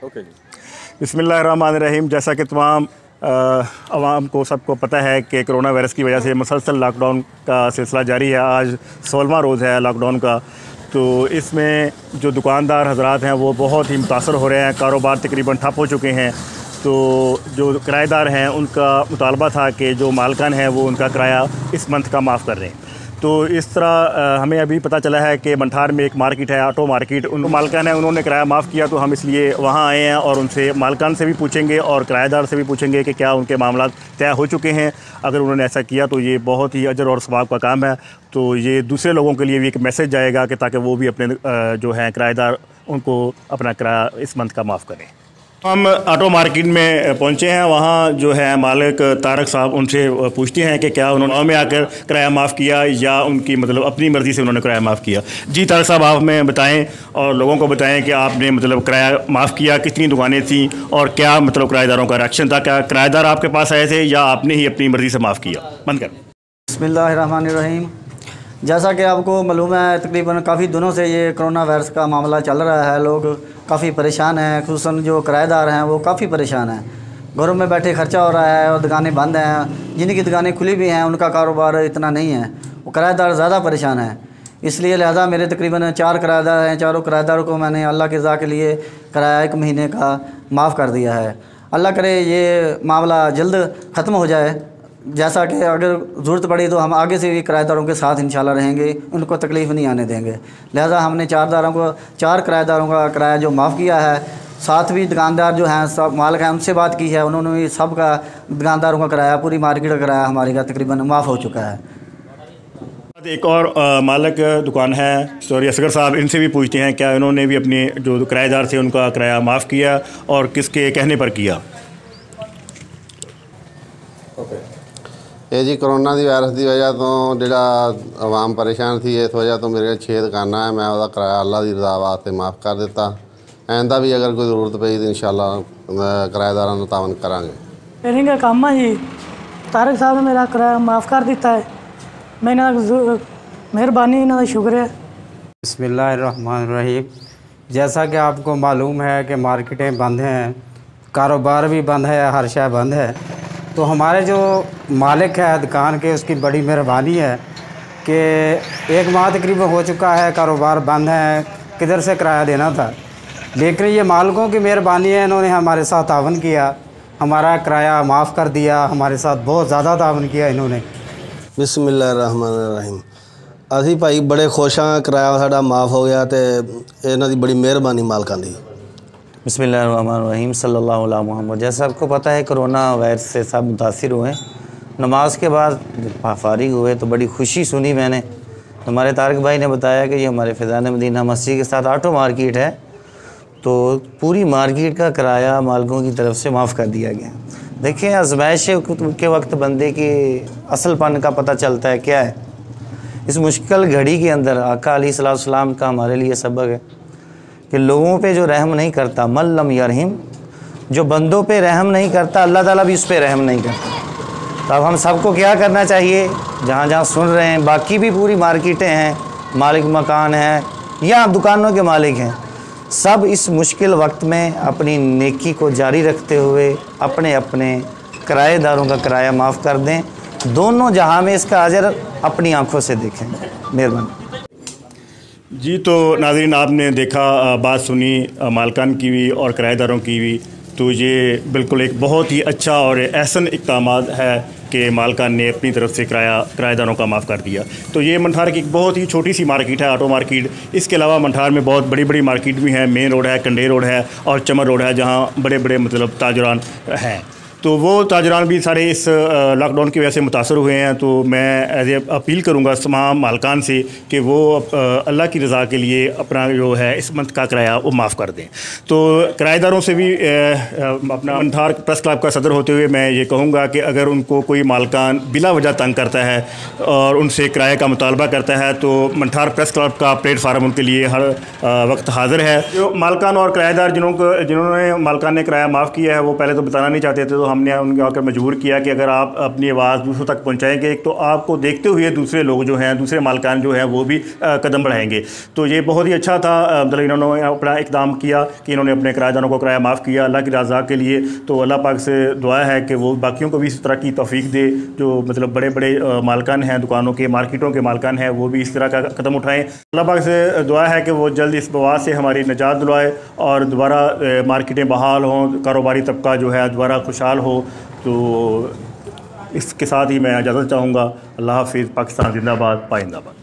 Okay जी। बिस्मिल्लाहिर्रहमानिर्रहीम। जैसा कि तमाम आवाम को सबको पता है कि कोरोना वायरस की वजह से मुसलसल लॉकडाउन का सिलसिला जारी है। आज 16वां रोज़ है लॉकडाउन का। तो इसमें जो दुकानदार हजरात हैं वो बहुत ही मुतासर हो रहे हैं, कारोबार तकरीबन ठप हो चुके हैं। तो जो किराएदार हैं उनका मुतालबा था कि जो मालकान हैं वो उनका किराया इस मंथ का माफ़ कर दें। तो इस तरह हमें अभी पता चला है कि मंठार में एक मार्केट है, ऑटो मार्केट, उन मालकान है उन्होंने किराया माफ़ किया। तो हम इसलिए वहाँ आए हैं और उनसे मालकान से भी पूछेंगे और किराएदार से भी पूछेंगे कि क्या उनके मामला तय हो चुके हैं। अगर उन्होंने ऐसा किया तो ये बहुत ही अजर और सवाब का काम है। तो ये दूसरे लोगों के लिए भी एक मैसेज जाएगा कि ताकि वो भी अपने जो हैं किराएदार उनको अपना किराया इस मंथ का माफ़ करें। हम ऑटो मार्केट में पहुंचे हैं। वहाँ जो है मालिक तारक साहब, उनसे पूछते हैं कि क्या उन्होंने में आकर किराया माफ़ किया या उनकी मतलब अपनी मर्ज़ी से उन्होंने किराया माफ़ किया। जी तारक साहब, आप हमें बताएं और लोगों को बताएं कि आपने मतलब किराया माफ़ किया, कितनी दुकानें थीं और क्या मतलब किराएदारों का रिएक्शन था। क्या किराएदार आपके पास आए थे या आपने ही अपनी मर्ज़ी से माफ़ किया? बंद कर। बिस्मिल्लाहिर्रहमानिर्रहीम। जैसा कि आपको मालूम है, तकरीबन काफ़ी दिनों से ये कोरोना वायरस का मामला चल रहा है। लोग काफ़ी परेशान हैं, खुसूसन जो किराएदार हैं वो काफ़ी परेशान हैं। घरों में बैठे खर्चा हो रहा है और दुकानें बंद हैं। जिनकी दुकानें खुली भी हैं उनका कारोबार इतना नहीं है, वो किराएदार ज़्यादा परेशान हैं। इसलिए लिहाजा मेरे तकरीबन 4 किराएदार हैं। चारों किराएदारों को मैंने अल्लाह की रज़ा के लिए किराया 1 महीने का माफ़ कर दिया है। अल्लाह करे ये मामला जल्द ख़त्म हो जाए। जैसा कि अगर ज़रूरत पड़ी तो हम आगे से भी किराएदारों के साथ इंशाल्लाह रहेंगे, उनको तकलीफ़ नहीं आने देंगे। लिहाजा हमने 4 किराएदारों का किराया जो माफ़ किया है। साथ भी दुकानदार जो हैं सब मालिक हैं उनसे बात की है, उन्होंने भी सब का दुकानदारों का किराया, पूरी मार्केट का किराया हमारे का तकरीबन माफ़ हो चुका है। एक और मालिक दुकान है सॉरी असगर साहब, इनसे भी पूछते हैं क्या इन्होंने भी अपने जो किराएदार थे उनका किराया माफ़ किया और किसके कहने पर किया। ये जी कोरोना की वायरस की वजह तो जोड़ा आवाम परेशान थी, इस वजह तो मेरे 6 दुकाना है, मैं वह किराया अल्लाह की रज़ा वास्ते माफ़ कर दिता। आइंदा भी अगर कोई ज़रूरत पई तो इंशाल्लाह किराएदारों को तावन करांगे। मेरे का काम है जी, तारक साहब ने मेरा किराया माफ़ कर दिता है। मैं मेहरबानी इन्हों का शुक्र है। बिस्मिल्लाहिर्रहमानिर्रहीम। जैसा कि आपको मालूम है कि मार्केटें बंद हैं, कारोबार भी बंद है, हर शय बंद है। तो हमारे जो मालिक है दुकान के, उसकी बड़ी मेहरबानी है कि 1 माह तकरीबन हो चुका है, कारोबार बंद है, किधर से किराया देना था। लेकिन ये मालिकों की मेहरबानी है, इन्होंने हमारे साथ तावन किया, हमारा किराया माफ़ कर दिया, हमारे साथ बहुत ज़्यादा तावन किया इन्होंने। बिस्मिल्लाहिर्रहमानिर्रहीम। असी भाई बड़े खुश हाँ, किराया साडा माफ़ हो गया तो इन्हां दी बड़ी मेहरबानी मालकां दी। बिस्मिल्लाहिर्रहमानिर्रहीम सल्लल्लाहु अला मुहम्मद। जैसा आपको पता है कोरोना वायरस से सब मुतासिर हुए। नमाज के बाद फारिग हुए तो बड़ी खुशी सुनी मैंने। हमारे तारक भाई ने बताया कि ये हमारे फैज़ान मदीना मस्जिद के साथ ऑटो मार्केट है, तो पूरी मार्केट का किराया मालिकों की तरफ से माफ़ कर दिया गया। देखें, आज़माइश के वक्त बंदे की असलपन का पता चलता है क्या है। इस मुश्किल घड़ी के अंदर आका अलैहिस्सलाम का हमारे लिए सबक है कि लोगों पे जो रहम नहीं करता, मल्लम यरहिम, जो बंदों पे रहम नहीं करता अल्लाह ताला भी उस पर रहम नहीं करता। तो अब हम सबको क्या करना चाहिए, जहाँ जहाँ सुन रहे हैं, बाकी भी पूरी मार्केटें हैं, मालिक मकान हैं या दुकानों के मालिक हैं, सब इस मुश्किल वक्त में अपनी नेकी को जारी रखते हुए अपने अपने किराएदारों का किराया माफ़ कर दें। दोनों जहाँ में इसका अजर अपनी आँखों से देखें। मेहरबानी जी। तो नाज़रीन, आपने देखा, बात सुनी मालकान की भी और किराएदारों की भी। तो ये बिल्कुल एक बहुत ही अच्छा और एहसन इक़दाम है कि मालकान ने अपनी तरफ से किराएदारों का माफ़ कर दिया। तो ये मंठार की एक बहुत ही छोटी सी मार्केट है, ऑटो मार्केट। इसके अलावा मंठार में बहुत बड़ी बड़ी मार्केट भी हैं। मेन रोड है, कंडे रोड है और चमर रोड है, जहाँ बड़े बड़े मतलब ताजरान हैं। तो वो ताजरान भी सारे इस लॉकडाउन की वजह से मुतासर हुए हैं। तो मैं एज ए अपील करूँगा तमाम मालकान से कि वो अल्लाह की रज़ा के लिए अपना जो है इस मंथ का किराया वो माफ़ कर दें। तो किराएदारों से भी अपना मंठार प्रेस क्लब का सदर होते हुए मैं ये कहूँगा कि अगर उनको कोई मालकान बिला वजह तंग करता है और उनसे किराए का मुतालबा करता है तो मंठार प्रेस क्लब का प्लेटफार्म उनके लिए हर वक्त हाजिर है। जो मालकान और किराएदार जिन्होंने मालकान ने किराया माफ़ किया है वो पहले तो बताना नहीं चाहते थे, तो हमने उनको आकर मजबूर किया कि अगर आप अपनी आवाज़ दूसरों तक पहुंचाएंगे तो आपको देखते हुए दूसरे लोग जो हैं, दूसरे मालकान जो हैं वो भी कदम बढ़ाएंगे। तो ये बहुत ही अच्छा था, मतलब इन्होंने अपना इक़दाम किया कि इन्होंने अपने किराएदारों को किराया माफ़ किया अल्लाह की रज़ा के लिए। तो अल्लाह पाक से दुआ है कि वो बाकियों को भी इस तरह की तौफीक दे, जो मतलब बड़े बड़े मालकान हैं दुकानों के, मार्केटों के मालकान हैं, वो भी इस तरह का कदम उठाएँ। अल्लाह पाक से दुआ है कि वो जल्द इस वबा से हमारी निजात दिलवाए और दोबारा मार्केटें बहाल हों, कारोबारी तबका जो है दोबारा खुशहाल हो। तो इसके साथ ही मैं इजाज़त चाहूँगा। अल्लाह हाफ़िज़। पाकिस्तान जिंदाबाद, पाइंदाबाद।